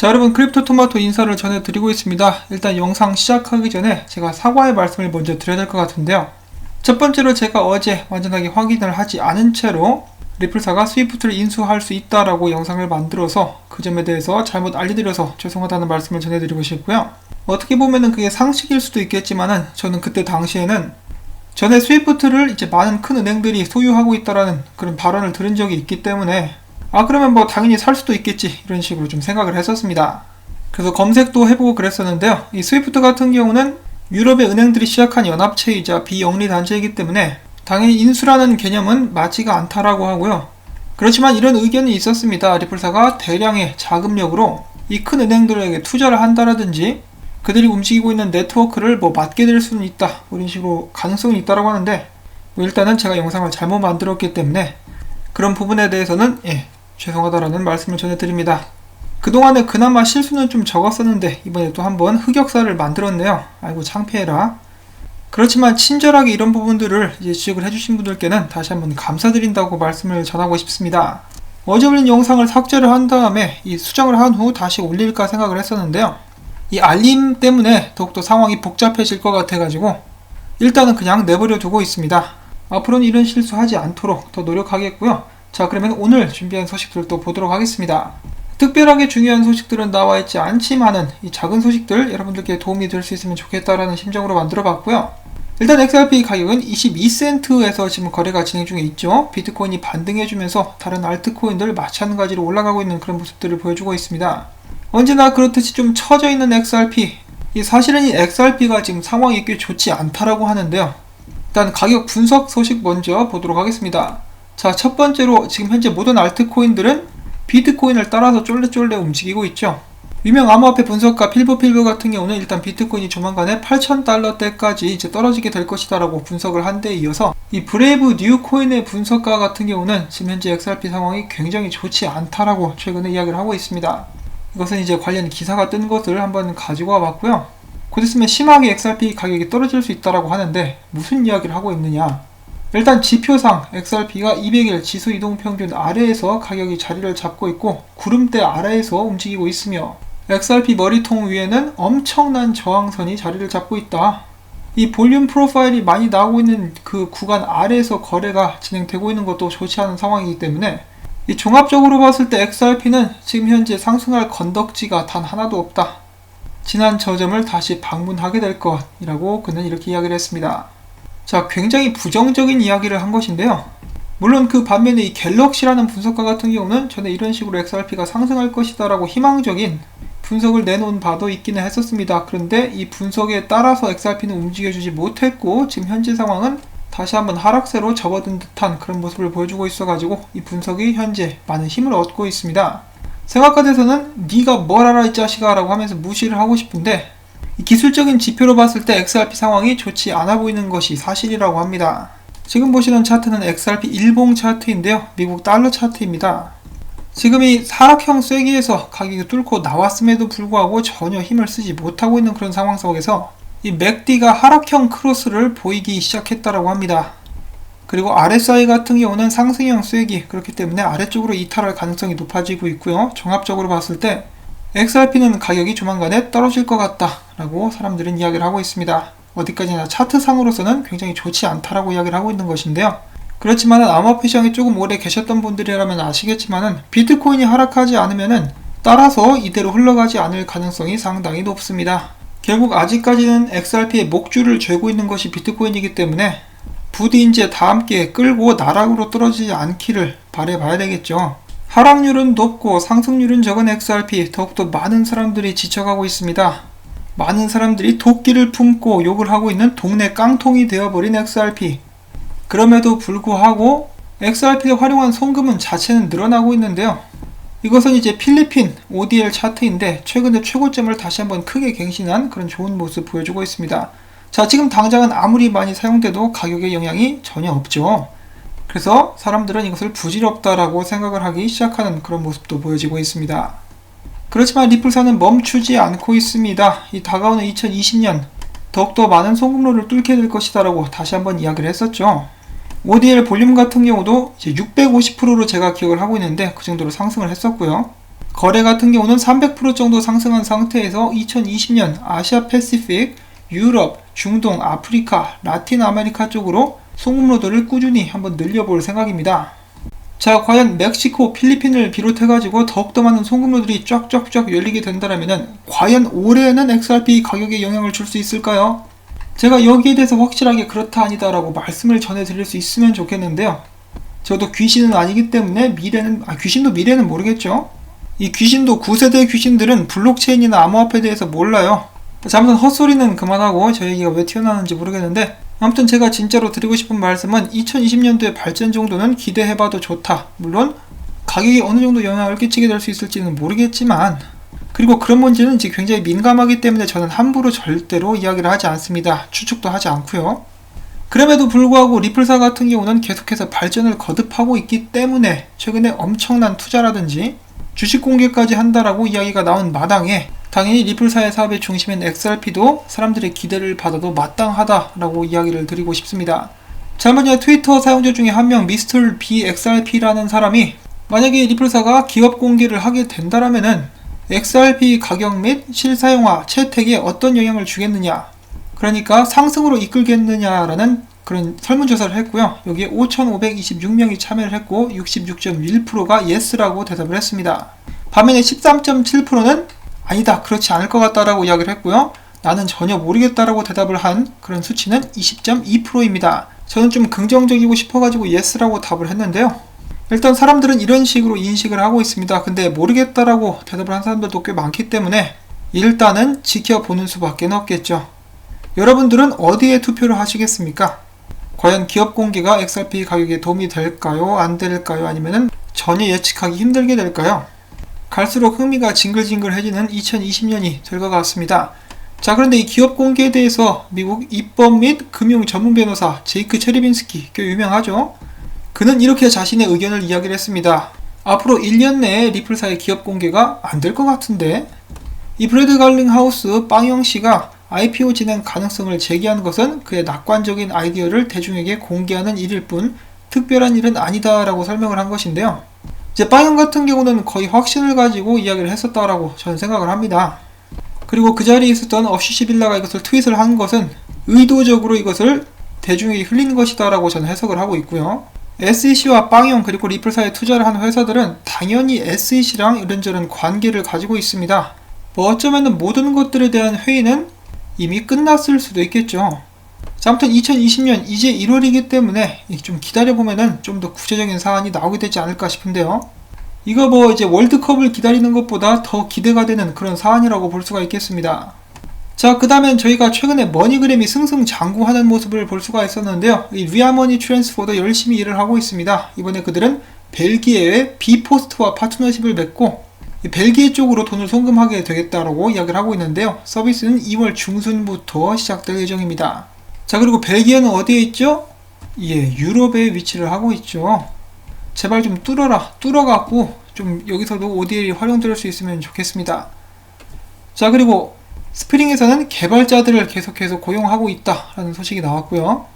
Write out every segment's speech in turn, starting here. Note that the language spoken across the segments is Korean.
자, 여러분, 크립토토마토 인사를 전해드리고 있습니다. 일단 영상 시작하기 전에 제가 사과의 말씀을 먼저 드려야 될 것 같은데요. 첫 번째로 제가 어제 완전하게 확인을 하지 않은 채로 리플사가 스위프트를 인수할 수 있다라고 영상을 만들어서 그 점에 대해서 잘못 알려드려서 죄송하다는 말씀을 전해드리고 싶고요. 어떻게 보면은 그게 상식일 수도 있겠지만은 저는 그때 당시에는 전에 스위프트를 이제 많은 큰 은행들이 소유하고 있다라는 그런 발언을 들은 적이 있기 때문에 그러면 뭐 당연히 살 수도 있겠지 이런 식으로 좀 생각을 했었습니다. 그래서 검색도 해보고 그랬었는데요. 이 스위프트 같은 경우는 유럽의 은행들이 시작한 연합체이자 비영리 단체이기 때문에 당연히 인수라는 개념은 맞지가 않다라고 하고요. 그렇지만 이런 의견이 있었습니다. 리플사가 대량의 자금력으로 이 큰 은행들에게 투자를 한다라든지 그들이 움직이고 있는 네트워크를 뭐 맡게 될 수는 있다, 이런 식으로 가능성이 있다라고 하는데 일단은 제가 영상을 잘못 만들었기 때문에 그런 부분에 대해서는 죄송하다라는 말씀을 전해드립니다. 그동안에 그나마 실수는 좀 적었었는데 이번에 또 한번 흑역사를 만들었네요. 아이고 창피해라. 그렇지만 친절하게 이런 부분들을 이제 지적을 해주신 분들께는 다시 한번 감사드린다고 말씀을 전하고 싶습니다. 어제 올린 영상을 삭제를 한 다음에 이 수정을 한 후 다시 올릴까 생각을 했었는데요. 이 알림 때문에 더욱더 상황이 복잡해질 것 같아가지고 일단은 그냥 내버려 두고 있습니다. 앞으로는 이런 실수하지 않도록 더 노력하겠고요. 자, 그러면 오늘 준비한 소식들 또 보도록 하겠습니다. 특별하게 중요한 소식들은 나와있지 않지만은 이 작은 소식들 여러분들께 도움이 될 수 있으면 좋겠다라는 심정으로 만들어 봤고요. 일단 XRP 가격은 22센트에서 지금 거래가 진행 중에 있죠. 비트코인이 반등해주면서 다른 알트코인들 마찬가지로 올라가고 있는 그런 모습들을 보여주고 있습니다. 언제나 그렇듯이 좀 처져 있는 XRP. 사실은 이 XRP가 지금 상황이 꽤 좋지 않다라고 하는데요. 일단 가격 분석 소식 먼저 보도록 하겠습니다. 자, 첫 번째로 지금 현재 모든 알트코인들은 비트코인을 따라서 쫄래쫄래 움직이고 있죠. 유명 암호화폐 분석가 필버필버 같은 경우는 일단 비트코인이 조만간에 8,000달러대까지 이제 떨어지게 될 것이다라고 분석을 한 데 이어서 이 브레이브 뉴코인의 분석가 같은 경우는 지금 현재 XRP 상황이 굉장히 좋지 않다라고 최근에 이야기를 하고 있습니다. 이것은 이제 관련 기사가 뜬 것을 한번 가지고 와봤고요. 곧 있으면 심하게 XRP 가격이 떨어질 수 있다라고 하는데 무슨 이야기를 하고 있느냐. 일단 지표상 XRP가 200일 지수 이동평균 아래에서 가격이 자리를 잡고 있고 구름대 아래에서 움직이고 있으며 XRP 머리통 위에는 엄청난 저항선이 자리를 잡고 있다. 이 볼륨 프로파일이 많이 나오고 있는 그 구간 아래에서 거래가 진행되고 있는 것도 좋지 않은 상황이기 때문에 이 종합적으로 봤을 때 XRP는 지금 현재 상승할 건덕지가 단 하나도 없다. 지난 저점을 다시 방문하게 될 것이라고 그는 이렇게 이야기를 했습니다. 자, 굉장히 부정적인 이야기를 한 것인데요. 물론 그 반면에 이 갤럭시라는 분석가 같은 경우는 전에 이런 식으로 XRP가 상승할 것이다 라고 희망적인 분석을 내놓은 바도 있기는 했었습니다. 그런데 이 분석에 따라서 XRP는 움직여주지 못했고 지금 현재 상황은 다시 한번 하락세로 접어든 듯한 그런 모습을 보여주고 있어가지고 이 분석이 현재 많은 힘을 얻고 있습니다. 생각가돼서는 네가 뭘 알아 이 자식아 라고 하면서 무시를 하고 싶은데 이 기술적인 지표로 봤을 때 XRP 상황이 좋지 않아 보이는 것이 사실이라고 합니다. 지금 보시는 차트는 XRP 일봉 차트인데요. 미국 달러 차트입니다. 지금 이 하락형 쐐기에서 가격이 뚫고 나왔음에도 불구하고 전혀 힘을 쓰지 못하고 있는 그런 상황 속에서 이 맥디가 하락형 크로스를 보이기 시작했다라고 합니다. 그리고 RSI 같은 경우는 상승형 쐐기, 그렇기 때문에 아래쪽으로 이탈할 가능성이 높아지고 있고요. 종합적으로 봤을 때 XRP는 가격이 조만간에 떨어질 것 같다 라고 사람들은 이야기를 하고 있습니다. 어디까지나 차트상으로서는 굉장히 좋지 않다라고 이야기를 하고 있는 것인데요. 그렇지만 암호화폐 시장에 조금 오래 계셨던 분들이라면 아시겠지만은 비트코인이 하락하지 않으면은 따라서 이대로 흘러가지 않을 가능성이 상당히 높습니다. 결국 아직까지는 XRP의 목줄을 죄고 있는 것이 비트코인이기 때문에 부디 이제 다 함께 끌고 나락으로 떨어지지 않기를 바라봐야 되겠죠. 하락률은 높고 상승률은 적은 XRP, 더욱더 많은 사람들이 지쳐가고 있습니다. 많은 사람들이 도끼를 품고 욕을 하고 있는 동네 깡통이 되어버린 XRP. 그럼에도 불구하고 XRP가 활용한 송금은 자체는 늘어나고 있는데요. 이것은 이제 필리핀 ODL 차트인데 최근에 최고점을 다시 한번 크게 갱신한 그런 좋은 모습 보여주고 있습니다. 자, 지금 당장은 아무리 많이 사용돼도 가격에 영향이 전혀 없죠. 그래서 사람들은 이것을 부질없다라고 생각을 하기 시작하는 그런 모습도 보여지고 있습니다. 그렇지만 리플사는 멈추지 않고 있습니다. 이 다가오는 2020년 더욱더 많은 송금로를 뚫게 될 것이다 라고 다시 한번 이야기를 했었죠. ODL 볼륨 같은 경우도 이제 650%로 제가 기억을 하고 있는데 그 정도로 상승을 했었고요. 거래 같은 경우는 300% 정도 상승한 상태에서 2020년 아시아 패시픽, 유럽, 중동, 아프리카, 라틴 아메리카 쪽으로 송금로드를 꾸준히 한번 늘려볼 생각입니다. 자, 과연 멕시코, 필리핀을 비롯해가지고 더욱더 많은 송금로들이 쫙쫙쫙 열리게 된다면 과연 올해에는 XRP 가격에 영향을 줄 수 있을까요? 제가 여기에 대해서 확실하게 그렇다 아니다 라고 말씀을 전해드릴 수 있으면 좋겠는데요. 저도 귀신은 아니기 때문에 귀신도 미래는 모르겠죠. 이 귀신도 9세대 귀신들은 블록체인이나 암호화폐에 대해서 몰라요. 자, 아무튼 헛소리는 그만하고 저 얘기가 왜 튀어나오는지 모르겠는데, 아무튼 제가 진짜로 드리고 싶은 말씀은 2020년도의 발전 정도는 기대해봐도 좋다. 물론 가격이 어느 정도 영향을 끼치게 될 수 있을지는 모르겠지만, 그리고 그런 문제는 이제 굉장히 민감하기 때문에 저는 함부로 절대로 이야기를 하지 않습니다. 추측도 하지 않고요. 그럼에도 불구하고 리플사 같은 경우는 계속해서 발전을 거듭하고 있기 때문에 최근에 엄청난 투자라든지 주식 공개까지 한다라고 이야기가 나온 마당에 당연히 리플사의 사업의 중심인 XRP도 사람들의 기대를 받아도 마땅하다라고 이야기를 드리고 싶습니다. 자, 먼저 트위터 사용자 중에 한 명 미스터 BXRP라는 사람이 만약에 리플사가 기업 공개를 하게 된다라면은 XRP 가격 및 실사용화, 채택에 어떤 영향을 주겠느냐, 그러니까 상승으로 이끌겠느냐라는 그런 설문조사를 했고요. 여기에 5,526명이 참여를 했고 66.1%가 yes라고 대답을 했습니다. 반면에 13.7%는 아니다, 그렇지 않을 것 같다라고 이야기를 했고요. 나는 전혀 모르겠다라고 대답을 한 그런 수치는 20.2%입니다. 저는 좀 긍정적이고 싶어가지고 yes라고 답을 했는데요. 일단 사람들은 이런 식으로 인식을 하고 있습니다. 근데 모르겠다라고 대답을 한 사람들도 꽤 많기 때문에 일단은 지켜보는 수밖에 없겠죠. 여러분들은 어디에 투표를 하시겠습니까? 과연 기업 공개가 XRP 가격에 도움이 될까요? 안 될까요? 아니면은 전혀 예측하기 힘들게 될까요? 갈수록 흥미가 징글징글해지는 2020년이 될 것 같습니다. 자, 그런데 이 기업 공개에 대해서 미국 입법 및 금융 전문 변호사 제이크 체리빈스키, 꽤 유명하죠? 그는 이렇게 자신의 의견을 이야기를 했습니다. 앞으로 1년 내에 리플사의 기업 공개가 안 될 것 같은데, 이 브래드 갈링하우스 빵영 씨가 IPO 진행 가능성을 제기한 것은 그의 낙관적인 아이디어를 대중에게 공개하는 일일 뿐 특별한 일은 아니다라고 설명을 한 것인데요. 이제 빵영 같은 경우는 거의 확신을 가지고 이야기를 했었다라고 저는 생각을 합니다. 그리고 그 자리에 있었던 어쉬시 빌라가 이것을 트윗을 한 것은 의도적으로 이것을 대중에게 흘린 것이다라고 저는 해석을 하고 있고요. SEC와 빵영 그리고 리플사에 투자를 한 회사들은 당연히 SEC랑 이런저런 관계를 가지고 있습니다. 뭐 어쩌면은 모든 것들에 대한 회의는 이미 끝났을 수도 있겠죠. 자, 아무튼 2020년 이제 1월이기 때문에 좀 기다려보면은 좀 더 구체적인 사안이 나오게 되지 않을까 싶은데요. 이거 뭐 이제 월드컵을 기다리는 것보다 더 기대가 되는 그런 사안이라고 볼 수가 있겠습니다. 자, 그 다음엔 저희가 최근에 머니그램이 승승장구하는 모습을 볼 수가 있었는데요. 이 리아머니 트랜스퍼도 열심히 일을 하고 있습니다. 이번에 그들은 벨기에의 비포스트와 파트너십을 맺고 벨기에 쪽으로 돈을 송금하게 되겠다라고 이야기를 하고 있는데요. 서비스는 2월 중순부터 시작될 예정입니다. 자, 그리고 벨기에는 어디에 있죠? 예, 유럽에 위치를 하고 있죠. 제발 좀 뚫어갖고 좀 여기서도 ODL이 활용될 수 있으면 좋겠습니다. 자, 그리고 스프링에서는 개발자들을 계속해서 고용하고 있다라는 소식이 나왔고요.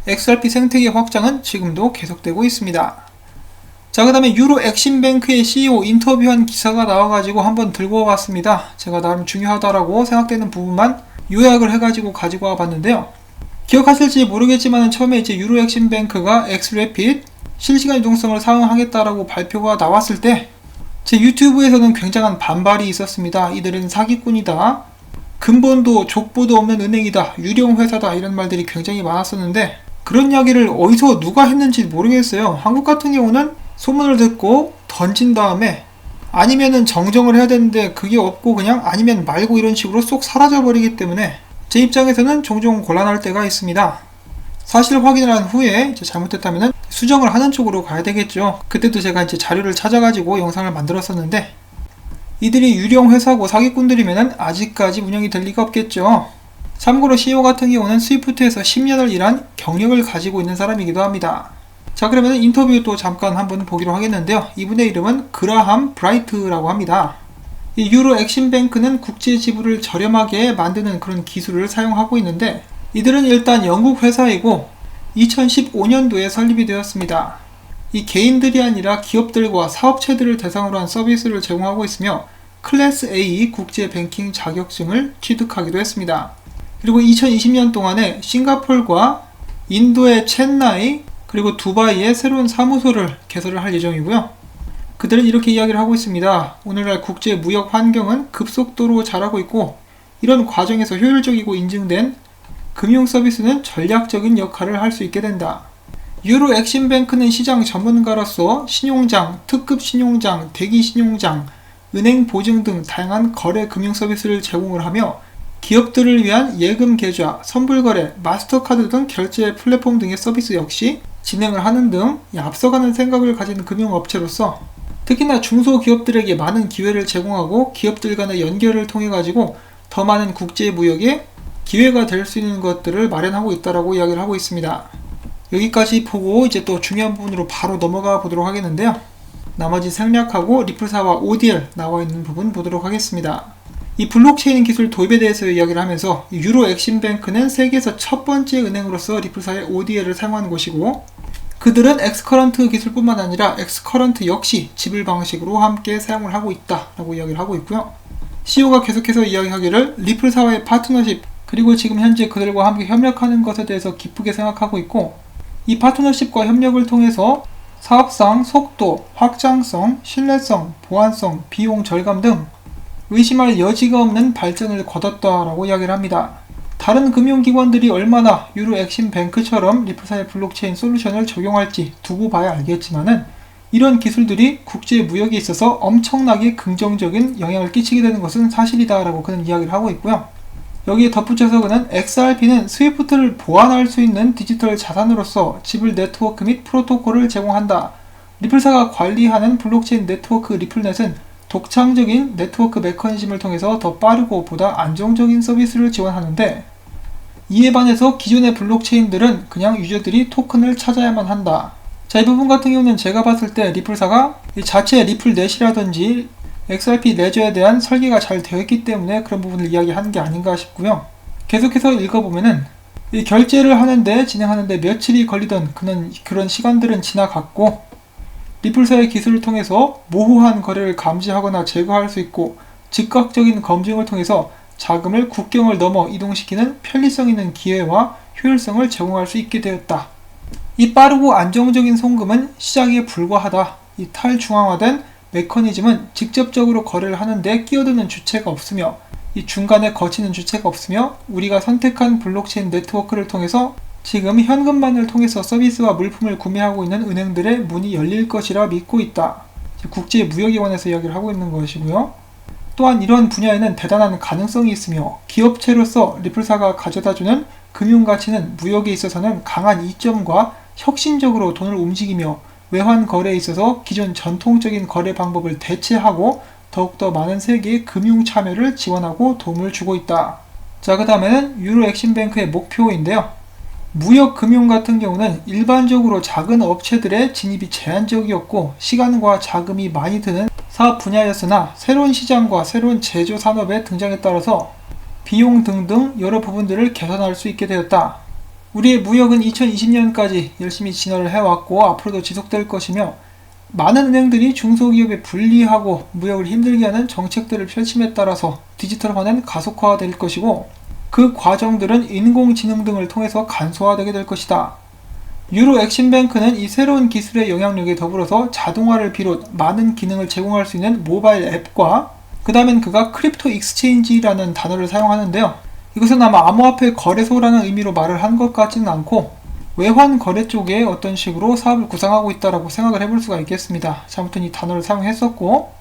XRP 생태계 확장은 지금도 계속되고 있습니다. 자, 그 다음에 유로 엑심뱅크의 CEO 인터뷰한 기사가 나와가지고 한번 들고 와봤습니다. 제가 나름 중요하다라고 생각되는 부분만 요약을 해가지고 가지고 와봤는데요. 기억하실지 모르겠지만 처음에 이제 유로 엑심뱅크가 엑스래핏 실시간 유동성을 사용하겠다라고 발표가 나왔을 때 제 유튜브에서는 굉장한 반발이 있었습니다. 이들은 사기꾼이다, 근본도 족보도 없는 은행이다, 유령 회사다, 이런 말들이 굉장히 많았었는데 그런 이야기를 어디서 누가 했는지 모르겠어요. 한국 같은 경우는 소문을 듣고 던진 다음에 아니면은 정정을 해야 되는데 그게 없고 그냥 아니면 말고 이런 식으로 쏙 사라져 버리기 때문에 제 입장에서는 종종 곤란할 때가 있습니다. 사실 확인을 한 후에 잘못됐다면은 수정을 하는 쪽으로 가야 되겠죠. 그때도 제가 이제 자료를 찾아가지고 영상을 만들었었는데 이들이 유령 회사고 사기꾼들이면은 아직까지 운영이 될 리가 없겠죠. 참고로 CEO 같은 경우는 스위프트에서 10년을 일한 경력을 가지고 있는 사람이기도 합니다. 자, 그러면 인터뷰도 잠깐 한번 보기로 하겠는데요. 이분의 이름은 그라함 브라이트라고 합니다. 이 유로 엑심뱅크는 국제 지불을 저렴하게 만드는 그런 기술을 사용하고 있는데 이들은 일단 영국 회사이고 2015년도에 설립이 되었습니다. 이 개인들이 아니라 기업들과 사업체들을 대상으로 한 서비스를 제공하고 있으며 클래스 A 국제 뱅킹 자격증을 취득하기도 했습니다. 그리고 2020년 동안에 싱가폴과 인도의 첸나이 그리고 두바이에 새로운 사무소를 개설을 할 예정이고요. 그들은 이렇게 이야기를 하고 있습니다. 오늘날 국제 무역 환경은 급속도로 자라고 있고 이런 과정에서 효율적이고 인증된 금융 서비스는 전략적인 역할을 할 수 있게 된다. 유로 엑심뱅크는 시장 전문가로서 신용장, 특급 신용장, 대기 신용장, 은행 보증 등 다양한 거래 금융 서비스를 제공을 하며 기업들을 위한 예금 계좌, 선불거래, 마스터카드 등 결제 플랫폼 등의 서비스 역시 진행을 하는 등 앞서가는 생각을 가진 금융업체로서 특히나 중소기업들에게 많은 기회를 제공하고 기업들 간의 연결을 통해 가지고 더 많은 국제 무역에 기회가 될 수 있는 것들을 마련하고 있다라고 이야기를 하고 있습니다. 여기까지 보고 이제 또 중요한 부분으로 바로 넘어가 보도록 하겠는데요. 나머지 생략하고 리플사와 ODL 나와 있는 부분 보도록 하겠습니다. 이 블록체인 기술 도입에 대해서 이야기를 하면서 유로 엑심뱅크는 세계에서 첫 번째 은행으로서 리플사의 ODL을 사용하는 곳이고 그들은 엑스커런트 기술뿐만 아니라 엑스커런트 역시 지불 방식으로 함께 사용을 하고 있다라고 이야기를 하고 있고요. CEO가 계속해서 이야기하기를 리플사와의 파트너십 그리고 지금 현재 그들과 함께 협력하는 것에 대해서 기쁘게 생각하고 있고 이 파트너십과 협력을 통해서 사업상 속도, 확장성, 신뢰성, 보안성, 비용 절감 등 의심할 여지가 없는 발전을 거뒀다라고 이야기를 합니다. 다른 금융기관들이 얼마나 유로 엑심뱅크처럼 리플사의 블록체인 솔루션을 적용할지 두고 봐야 알겠지만은 이런 기술들이 국제 무역에 있어서 엄청나게 긍정적인 영향을 끼치게 되는 것은 사실이다라고 그는 이야기를 하고 있고요. 여기에 덧붙여서 그는 XRP는 스위프트를 보완할 수 있는 디지털 자산으로서 지불 네트워크 및 프로토콜을 제공한다. 리플사가 관리하는 블록체인 네트워크 리플넷은 독창적인 네트워크 메커니즘을 통해서 더 빠르고 보다 안정적인 서비스를 지원하는데 이에 반해서 기존의 블록체인들은 그냥 유저들이 토큰을 찾아야만 한다. 자, 이 부분 같은 경우는 제가 봤을 때 리플사가 이 자체 리플넷이라든지 XRP 레저에 대한 설계가 잘 되어 있기 때문에 그런 부분을 이야기하는 게 아닌가 싶고요. 계속해서 읽어보면은 이 결제를 하는데 진행하는데 며칠이 걸리던 그런 시간들은 지나갔고 리플사의 기술을 통해서 모호한 거래를 감지하거나 제거할 수 있고 즉각적인 검증을 통해서 자금을 국경을 넘어 이동시키는 편리성 있는 기회와 효율성을 제공할 수 있게 되었다. 이 빠르고 안정적인 송금은 시작에 불과하다. 이 탈중앙화된 메커니즘은 직접적으로 거래를 하는데 끼어드는 주체가 없으며 이 중간에 거치는 주체가 없으며 우리가 선택한 블록체인 네트워크를 통해서 지금 현금만을 통해서 서비스와 물품을 구매하고 있는 은행들의 문이 열릴 것이라 믿고 있다. 국제무역에 관해서 이야기를 하고 있는 것이고요. 또한 이런 분야에는 대단한 가능성이 있으며 기업체로서 리플사가 가져다주는 금융가치는 무역에 있어서는 강한 이점과 혁신적으로 돈을 움직이며 외환 거래에 있어서 기존 전통적인 거래 방법을 대체하고 더욱더 많은 세계의 금융 참여를 지원하고 도움을 주고 있다. 자, 그 다음에는 유로 엑심뱅크의 목표인데요. 무역 금융 같은 경우는 일반적으로 작은 업체들의 진입이 제한적이었고 시간과 자금이 많이 드는 사업 분야였으나 새로운 시장과 새로운 제조 산업의 등장에 따라서 비용 등등 여러 부분들을 개선할 수 있게 되었다. 우리의 무역은 2020년까지 열심히 진화를 해왔고 앞으로도 지속될 것이며 많은 은행들이 중소기업에 불리하고 무역을 힘들게 하는 정책들을 펼침에 따라서 디지털화는 가속화될 것이고 그 과정들은 인공지능 등을 통해서 간소화되게 될 것이다. 유로 엑심뱅크는 이 새로운 기술의 영향력에 더불어서 자동화를 비롯 많은 기능을 제공할 수 있는 모바일 앱과 그 다음엔 그가 크립토 익스체인지라는 단어를 사용하는데요. 이것은 아마 암호화폐 거래소라는 의미로 말을 한 것 같지는 않고 외환 거래 쪽에 어떤 식으로 사업을 구상하고 있다라고 생각을 해볼 수가 있겠습니다. 자, 아무튼 이 단어를 사용했었고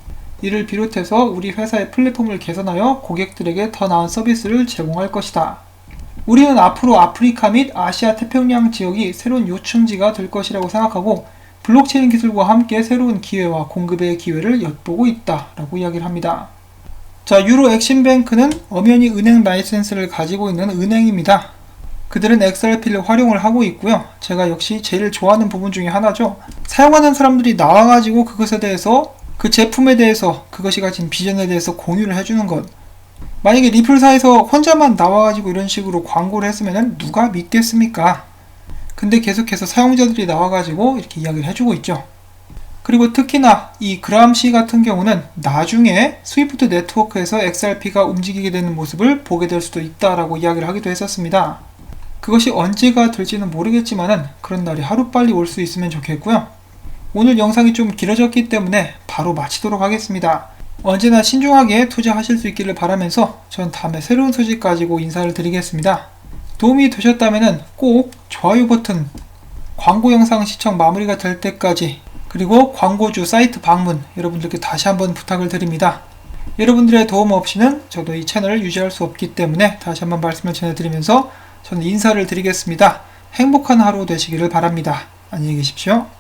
이를 비롯해서 우리 회사의 플랫폼을 개선하여 고객들에게 더 나은 서비스를 제공할 것이다. 우리는 앞으로 아프리카 및 아시아 태평양 지역이 새로운 요충지가 될 것이라고 생각하고 블록체인 기술과 함께 새로운 기회와 공급의 기회를 엿보고 있다라고 이야기를 합니다. 자, 유로 엑심뱅크는 엄연히 은행 라이센스를 가지고 있는 은행입니다. 그들은 XRP를 활용을 하고 있고요. 제가 역시 제일 좋아하는 부분 중에 하나죠. 사용하는 사람들이 나와가지고 그것에 대해서 그 제품에 대해서 그것이 가진 비전에 대해서 공유를 해주는 것. 만약에 리플사에서 혼자만 나와가지고 이런 식으로 광고를 했으면 누가 믿겠습니까? 근데 계속해서 사용자들이 나와가지고 이렇게 이야기를 해주고 있죠. 그리고 특히나 이 그람시 같은 경우는 나중에 스위프트 네트워크에서 XRP가 움직이게 되는 모습을 보게 될 수도 있다라고 이야기를 하기도 했었습니다. 그것이 언제가 될지는 모르겠지만은 그런 날이 하루빨리 올 수 있으면 좋겠고요. 오늘 영상이 좀 길어졌기 때문에 바로 마치도록 하겠습니다. 언제나 신중하게 투자하실 수 있기를 바라면서 전 다음에 새로운 소식 가지고 인사를 드리겠습니다. 도움이 되셨다면 꼭 좋아요 버튼, 광고 영상 시청 마무리가 될 때까지, 그리고 광고주 사이트 방문 여러분들께 다시 한번 부탁을 드립니다. 여러분들의 도움 없이는 저도 이 채널을 유지할 수 없기 때문에 다시 한번 말씀을 전해드리면서 저는 인사를 드리겠습니다. 행복한 하루 되시기를 바랍니다. 안녕히 계십시오.